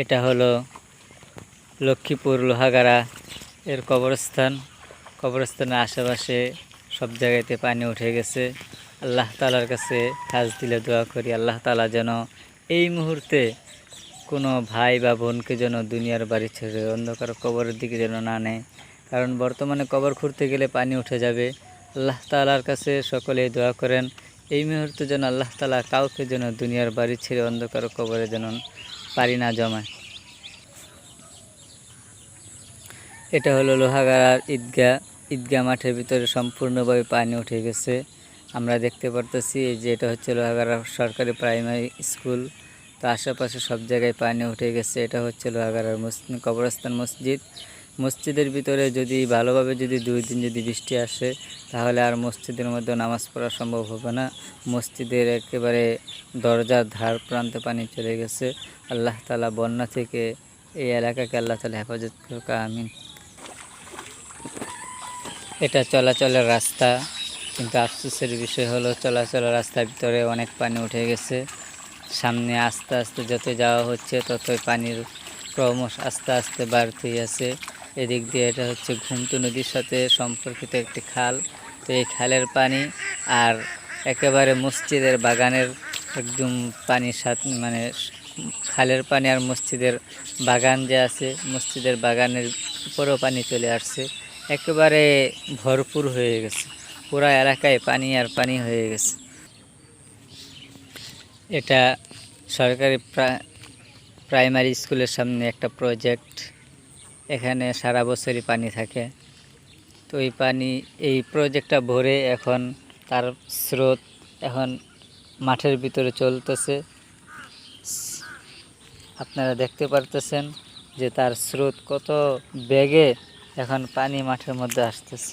এটা হলো লক্ষ্মীপুর লোহাগাড়া এর কবরস্থানের আশেপাশে সব জায়গাতে পানি উঠে গেছে। আল্লাহ তাআলার কাছে কাজ দিলে দোয়া করি, আল্লাহ তাআলা যেন এই মুহূর্তে কোনো ভাই বা বোনকে যেন দুনিয়ার বাড়ি ছেড়ে অন্ধকার কবরের দিকে যেন না নেয়, কারণ বর্তমানে কবর খুঁড়তে গেলে পানি উঠে যাবে। আল্লাহ তাআলার কাছে সকলেই দোয়া করেন এই মুহূর্তে যেন আল্লাহ তাআলা কাউকে যেন দুনিয়ার বাড়ি ছেড়ে অন্ধকার কবরে যেন পানি না জমায়। এটা হলো লোহাগাড়ার ঈদগাহ মাঠের ভিতরে সম্পূর্ণভাবে পানি উঠে গেছে। আমরা দেখতে পারতেছি যে এটা হচ্ছে লোহাগাড়া সরকারি প্রাইমারি স্কুল। তো আশেপাশে সব জায়গায় পানি উঠে গেছে। এটা হচ্ছে লোহাগাড়ার কবরস্থান মসজিদের ভিতরে যদি ভালোভাবে যদি 2 দিন যদি বৃষ্টি আসে তাহলে আর মসজিদের মধ্যে নামাজ পড়া সম্ভব হবে না। মসজিদের একেবারে দরজার ধার প্রান্তে পানি চলে গেছে। আল্লাহ তাআলা বন্যা থেকে এই এলাকাকে আল্লাহ তাআলা হেফাজত করুক, আমিন। এটা চলাচলের রাস্তা, কিন্তু আফসোসের বিষয় হলো চলাচলের রাস্তার ভিতরে অনেক পানি উঠে গেছে। সামনে আস্তে আস্তে যত যাওয়া হচ্ছে ততই পানির ক্রমশ আস্তে আস্তে বাড়তেই আছে। এদিক দিয়ে এটা হচ্ছে ঘুমতু নদীর সাথে সম্পর্কিত একটি খাল। তো এই খালের পানি আর একেবারে মসজিদের বাগানের একদম পানির সাথে খালের পানি আর মসজিদের বাগান যে আছে মসজিদের বাগানের উপরেও পানি চলে আসছে, একেবারে ভরপুর হয়ে গেছে। পুরা এলাকায় পানি আর পানি হয়ে গেছে। এটা সরকারি প্রাইমারি স্কুলের সামনে একটা প্রজেক্ট। এখানে সারা বছরই পানি থাকে। তো এই প্রজেক্টটা ভরে এখন তার স্রোত এখন মাঠের ভিতরে চলতেছে। আপনারা দেখতে পারতেছেন যে তার স্রোত কত বেগে এখন পানি মাঠের মধ্যে আসতেছে।